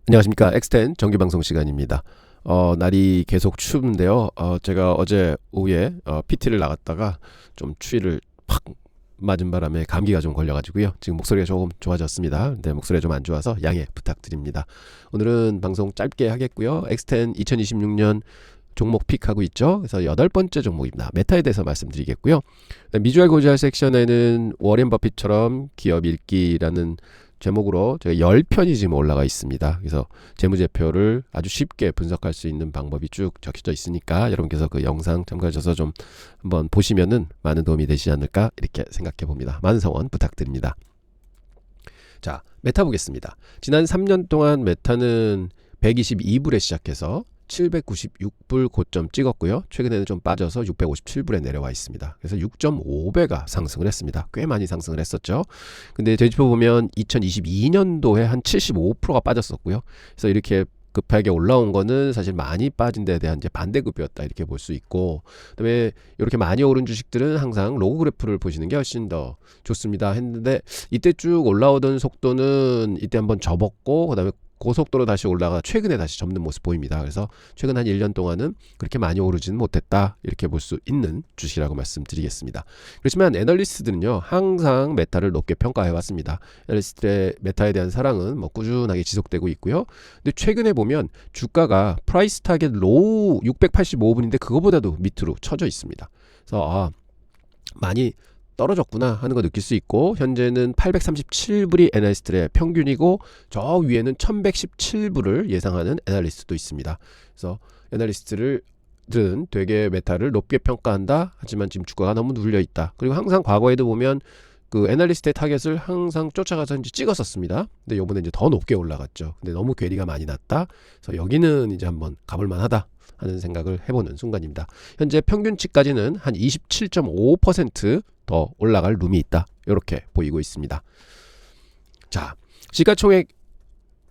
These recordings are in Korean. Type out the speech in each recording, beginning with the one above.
안녕하십니까. 엑스텐 정규방송 시간입니다. 날이 계속 추운데요. 제가 어제 오후에 PT를 나갔다가 좀 추위를 팍 맞은 바람에 감기가 좀 걸려가지고요. 지금 목소리가 조금 좋아졌습니다. 근데 목소리가 좀 안 좋아서 양해 부탁드립니다. 오늘은 방송 짧게 하겠고요. 엑스텐 2026년 종목 픽하고 있죠. 그래서 8번째 종목입니다. 메타에 대해서 말씀드리겠고요. 미주알 고주알 섹션에는 워렌 버핏처럼 기업 읽기라는 제목으로 제가 10편이 지금 올라가 있습니다. 그래서 재무제표를 아주 쉽게 분석할 수 있는 방법이 쭉 적혀져 있으니까 여러분께서 그 영상 참고하셔서 좀 한번 보시면은 많은 도움이 되시지 않을까 이렇게 생각해 봅니다. 많은 성원 부탁드립니다. 자, 메타 보겠습니다. 지난 3년 동안 메타는 122불에 시작해서 796불 고점 찍었고요. 최근에는 좀 빠져서 657불에 내려와 있습니다. 그래서 6.5배가 상승을 했습니다. 꽤 많이 상승을 했었죠. 근데 되짚어 보면 2022년도에 한 75%가 빠졌었고요. 그래서 이렇게 급하게 올라온 거는 사실 많이 빠진 데에 대한 이제 반대급이었다 이렇게 볼 수 있고, 그다음에 이렇게 많이 오른 주식들은 항상 로그 그래프를 보시는 게 훨씬 더 좋습니다 했는데, 이때 쭉 올라오던 속도는 이때 한번 접었고 그다음에 고속도로 다시 올라가 최근에 다시 접는 모습 보입니다. 그래서 최근 한 1년 동안은 그렇게 많이 오르지는 못했다 이렇게 볼 수 있는 주식이라고 말씀드리겠습니다. 그렇지만 애널리스트들은요 항상 메타를 높게 평가해 왔습니다. 애널리스트의 메타에 대한 사랑은 뭐 꾸준하게 지속되고 있고요. 근데 최근에 보면 주가가 프라이스 타겟 로우 685분인데 그거보다도 밑으로 쳐져 있습니다. 그래서 많이 떨어졌구나 하는 거 느낄 수 있고, 현재는 837불이 애널리스트의 평균이고 저 위에는 1117불을 예상하는 애널리스트도 있습니다. 그래서 애널리스트들은 되게 메타를 높게 평가한다. 하지만 지금 주가가 너무 눌려 있다. 그리고 항상 과거에도 보면 그 애널리스트의 타겟을 항상 쫓아가서 이제 찍었었습니다. 근데 요번에 이제 더 높게 올라갔죠. 근데 너무 괴리가 많이 났다. 그래서 여기는 이제 한번 가볼 만하다 하는 생각을 해보는 순간입니다. 현재 평균치까지는 한 27.5% 더 올라갈 룸이 있다. 이렇게 보이고 있습니다. 자, 시가총액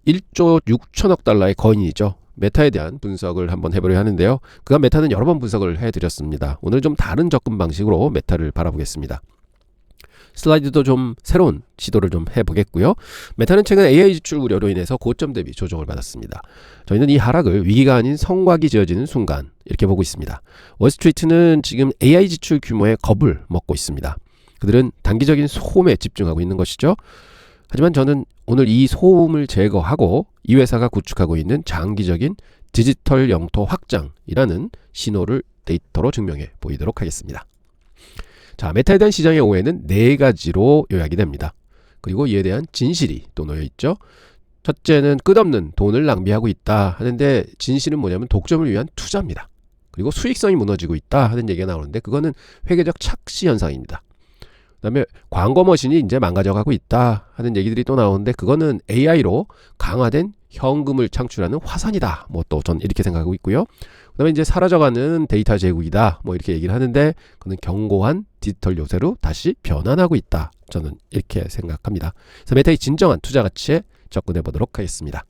1조 6천억 달러의 거인이죠. 메타에 대한 분석을 한번 해보려 하는데요. 그간 메타는 여러 번 분석을 해드렸습니다. 오늘 좀 다른 접근 방식으로 메타를 바라보겠습니다. 슬라이드도 좀 새로운 시도를 좀 해보겠고요. 메타는 최근 AI 지출 우려로 인해서 고점 대비 조정을 받았습니다. 저희는 이 하락을 위기가 아닌 성곽이 지어지는 순간 이렇게 보고 있습니다. 월스트리트는 지금 AI 지출 규모에 겁을 먹고 있습니다. 그들은 단기적인 소음에 집중하고 있는 것이죠. 하지만 저는 오늘 이 소음을 제거하고 이 회사가 구축하고 있는 장기적인 디지털 영토 확장이라는 신호를 데이터로 증명해 보이도록 하겠습니다. 자, 메타에 대한 시장의 오해는 4가지로 요약이 됩니다. 그리고 이에 대한 진실이 또 놓여 있죠. 첫째는 끝없는 돈을 낭비하고 있다 하는데, 진실은 뭐냐면 독점을 위한 투자입니다. 그리고 수익성이 무너지고 있다 하는 얘기가 나오는데, 그거는 회계적 착시 현상입니다. 그 다음에 광고 머신이 이제 망가져가고 있다 하는 얘기들이 또 나오는데, 그거는 AI로 강화된 현금을 창출하는 화산이다. 뭐 또 전 이렇게 생각하고 있고요. 그 다음에 이제 사라져가는 데이터 제국이다. 뭐 이렇게 얘기를 하는데, 그는 견고한 디지털 요새로 다시 변환하고 있다. 저는 이렇게 생각합니다. 그래서 메타의 진정한 투자 가치에 접근해 보도록 하겠습니다.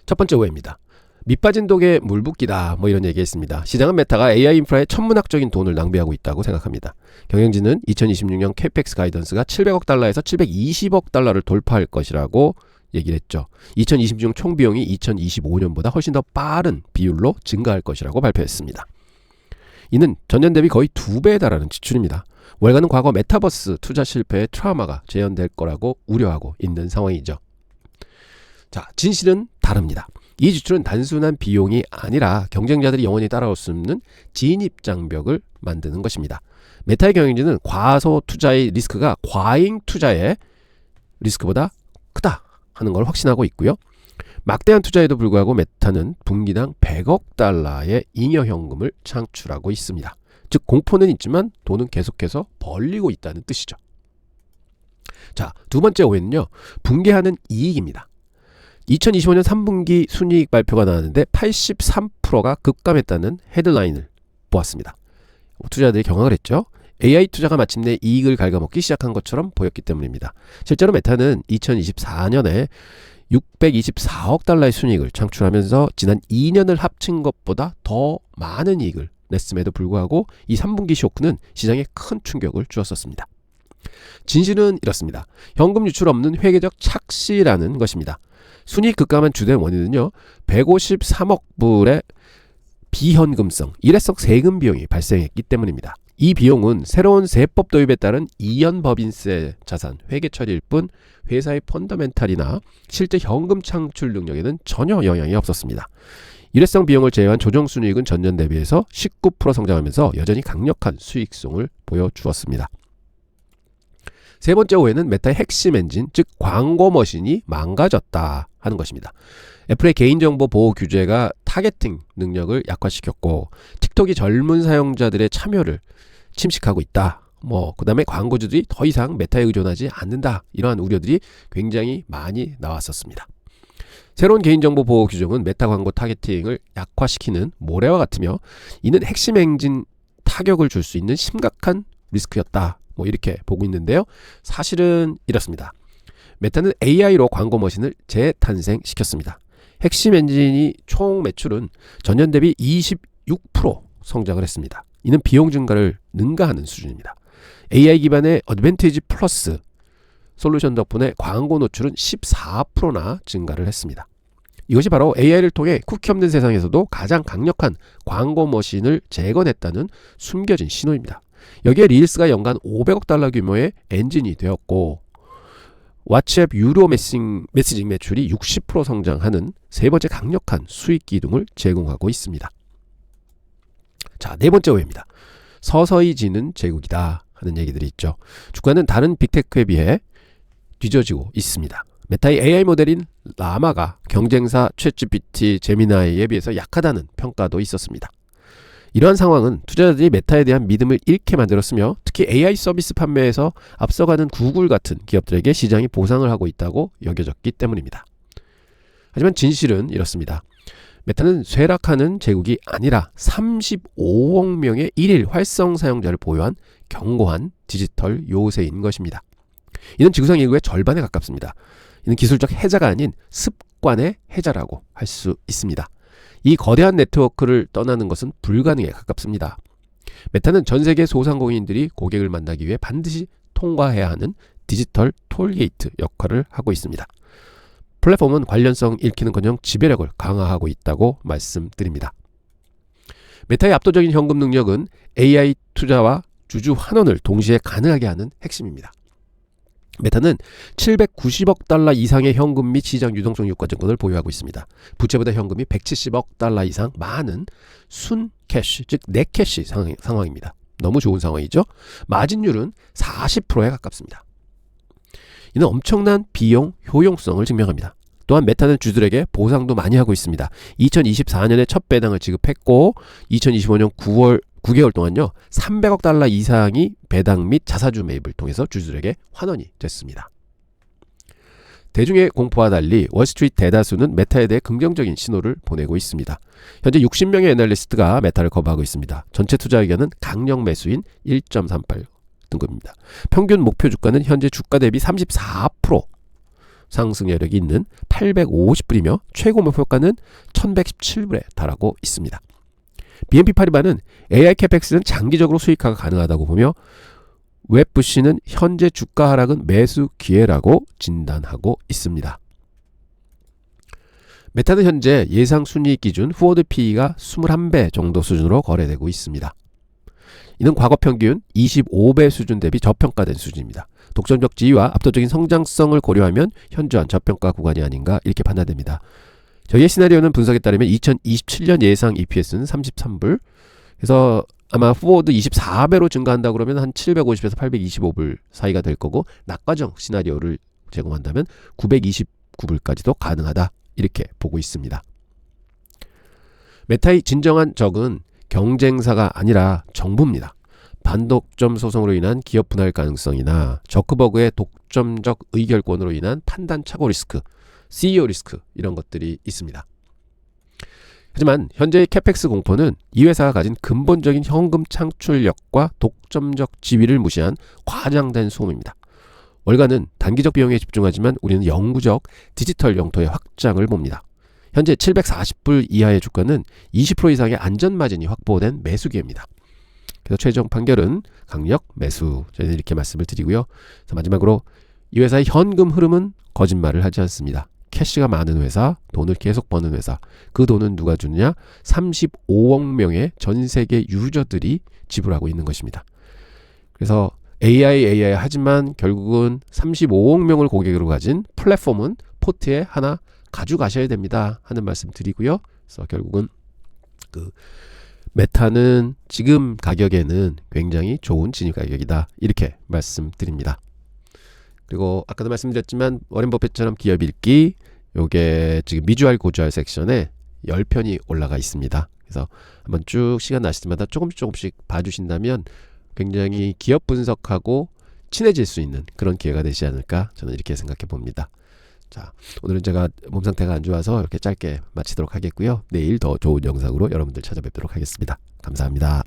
첫 번째 오해입니다. 밑빠진 독에 물 붓기다. 뭐 이런 얘기했습니다. 시장은 메타가 AI 인프라에 천문학적인 돈을 낭비하고 있다고 생각합니다. 경영진은 2026년 캐펙스 가이던스가 700억 달러에서 720억 달러를 돌파할 것이라고 얘기를 했죠. 2026년 총 비용이 2025년보다 훨씬 더 빠른 비율로 증가할 것이라고 발표했습니다. 이는 전년 대비 거의 2배에 달하는 지출입니다. 월가는 과거 메타버스 투자 실패의 트라우마가 재현될 거라고 우려하고 있는 상황이죠. 자, 진실은 다릅니다. 이 지출은 단순한 비용이 아니라 경쟁자들이 영원히 따라올 수 없는 진입장벽을 만드는 것입니다. 메타의 경영진은 과소 투자의 리스크가 과잉 투자의 리스크보다 크다 하는 걸 확신하고 있고요. 막대한 투자에도 불구하고 메타는 분기당 100억 달러의 잉여 현금을 창출하고 있습니다. 즉 공포는 있지만 돈은 계속해서 벌리고 있다는 뜻이죠. 자, 두 번째 오해는요. 붕괴하는 이익입니다. 2025년 3분기 순이익 발표가 나왔는데 83%가 급감했다는 헤드라인을 보았습니다. 투자자들이 경악을 했죠. AI 투자가 마침내 이익을 갉아먹기 시작한 것처럼 보였기 때문입니다. 실제로 메타는 2024년에 624억 달러의 순이익을 창출하면서 지난 2년을 합친 것보다 더 많은 이익을 냈음에도 불구하고 이 3분기 쇼크는 시장에 큰 충격을 주었었습니다. 진실은 이렇습니다. 현금 유출 없는 회계적 착시라는 것입니다. 순이익 급감한 주된 원인은요, 153억 불의 비현금성, 일회성 세금 비용이 발생했기 때문입니다. 이 비용은 새로운 세법 도입에 따른 이연 법인세 자산 회계 처리일 뿐 회사의 펀더멘탈이나 실제 현금 창출 능력에는 전혀 영향이 없었습니다. 일회성 비용을 제외한 조정 순이익은 전년 대비해서 19% 성장하면서 여전히 강력한 수익성을 보여주었습니다. 세 번째 오해는 메타의 핵심 엔진, 즉 광고 머신이 망가졌다 하는 것입니다. 애플의 개인정보 보호 규제가 타겟팅 능력을 약화시켰고 틱톡이 젊은 사용자들의 참여를 침식하고 있다. 그 다음에 광고주들이 더 이상 메타에 의존하지 않는다. 이러한 우려들이 굉장히 많이 나왔었습니다. 새로운 개인정보 보호 규정은 메타 광고 타겟팅을 약화시키는 모래와 같으며 이는 핵심 엔진 타격을 줄 수 있는 심각한 리스크였다. 이렇게 보고 있는데요. 사실은 이렇습니다. 메타는 AI로 광고 머신을 재탄생시켰습니다. 핵심 엔진이 총 매출은 전년 대비 26% 성장을 했습니다. 이는 비용 증가를 능가하는 수준입니다. AI 기반의 어드밴티지 플러스 솔루션 덕분에 광고 노출은 14%나 증가를 했습니다. 이것이 바로 AI를 통해 쿠키 없는 세상에서도 가장 강력한 광고 머신을 재건했다는 숨겨진 신호입니다. 여기에 릴스가 연간 500억 달러 규모의 엔진이 되었고 왓츠앱 유료 메시징 매출이 60% 성장하는 세 번째 강력한 수익 기둥을 제공하고 있습니다. 자, 네 번째 오해입니다. 서서히 지는 제국이다 하는 얘기들이 있죠. 주가는 다른 빅테크에 비해 뒤처지고 있습니다. 메타의 AI 모델인 라마가 경쟁사 챗GPT, 제미나이에 비해서 약하다는 평가도 있었습니다. 이러한 상황은 투자자들이 메타에 대한 믿음을 잃게 만들었으며 특히 AI 서비스 판매에서 앞서가는 구글 같은 기업들에게 시장이 보상을 하고 있다고 여겨졌기 때문입니다. 하지만 진실은 이렇습니다. 메타는 쇠락하는 제국이 아니라 35억 명의 일일 활성 사용자를 보유한 견고한 디지털 요새인 것입니다. 이는 지구상 인구의 절반에 가깝습니다. 이는 기술적 해자가 아닌 습관의 해자라고 할 수 있습니다. 이 거대한 네트워크를 떠나는 것은 불가능에 가깝습니다. 메타는 전 세계 소상공인들이 고객을 만나기 위해 반드시 통과해야 하는 디지털 톨게이트 역할을 하고 있습니다. 플랫폼은 관련성 잃기는커녕 지배력을 강화하고 있다고 말씀드립니다. 메타의 압도적인 현금 능력은 AI 투자와 주주 환원을 동시에 가능하게 하는 핵심입니다. 메타는 790억 달러 이상의 현금 및 시장 유동성 유가증권을 보유하고 있습니다. 부채보다 현금이 170억 달러 이상 많은 순 캐시, 즉 넷캐시 상황입니다. 너무 좋은 상황이죠. 마진율은 40%에 가깝습니다. 이는 엄청난 비용 효용성을 증명합니다. 또한 메타는 주주들에게 보상도 많이 하고 있습니다. 2024년에 첫 배당을 지급했고 2025년 9개월 동안요 300억 달러 이상이 배당 및 자사주 매입을 통해서 주주들에게 환원이 됐습니다. 대중의 공포와 달리 월스트리트 대다수는 메타에 대해 긍정적인 신호를 보내고 있습니다. 현재 60명의 애널리스트가 메타를 커버하고 있습니다. 전체 투자 의견은 강력 매수인 1.38 등급입니다. 평균 목표 주가는 현재 주가 대비 34% 상승 여력이 있는 850불이며 최고 목표가는 1117불에 달하고 있습니다. BNP 파리바는 AI 캐펙스는 장기적으로 수익화가 가능하다고 보며 웹부시는 현재 주가 하락은 매수 기회라고 진단하고 있습니다. 메타는 현재 예상 순이익 기준 포워드 PE가 21배 정도 수준으로 거래되고 있습니다. 이는 과거 평균 25배 수준 대비 저평가된 수준입니다. 독점적 지위와 압도적인 성장성을 고려하면 현저한 저평가 구간이 아닌가 이렇게 판단됩니다. 저희의 시나리오는 분석에 따르면 2027년 예상 EPS는 33불, 그래서 아마 포워드 24배로 증가한다 그러면 한 750에서 825불 사이가 될 거고 낙과정 시나리오를 제공한다면 929불까지도 가능하다 이렇게 보고 있습니다. 메타의 진정한 적은 경쟁사가 아니라 정부입니다. 반독점 소송으로 인한 기업 분할 가능성이나 저크버그의 독점적 의결권으로 인한 판단 착오 리스크, CEO 리스크 이런 것들이 있습니다. 하지만 현재의 캐펙스 공포는 이 회사가 가진 근본적인 현금 창출력과 독점적 지위를 무시한 과장된 소음입니다. 월가는 단기적 비용에 집중하지만 우리는 영구적 디지털 영토의 확장을 봅니다. 현재 740불 이하의 주가는 20% 이상의 안전마진이 확보된 매수 기회입니다. 그래서 최종 판결은 강력 매수. 저희는 이렇게 말씀을 드리고요. 그래서 마지막으로 이 회사의 현금 흐름은 거짓말을 하지 않습니다. 캐시가 많은 회사, 돈을 계속 버는 회사. 그 돈은 누가 주느냐? 35억 명의 전 세계 유저들이 지불하고 있는 것입니다. 그래서 AI 하지만 결국은 35억 명을 고객으로 가진 플랫폼은 포트에 하나 가져가셔야 됩니다 하는 말씀 드리고요. 그래서 결국은 그 메타는 지금 가격에는 굉장히 좋은 진입 가격이다 이렇게 말씀드립니다. 그리고 아까도 말씀드렸지만 워렌 버핏처럼 기업 읽기 요게 지금 미주알 고주알 섹션에 10편이 올라가 있습니다. 그래서 한번 쭉 시간 나실 때마다 조금씩 봐주신다면 굉장히 기업 분석하고 친해질 수 있는 그런 기회가 되지 않을까 저는 이렇게 생각해 봅니다. 자, 오늘은 제가 몸 상태가 안 좋아서 이렇게 짧게 마치도록 하겠고요. 내일 더 좋은 영상으로 여러분들 찾아뵙도록 하겠습니다. 감사합니다.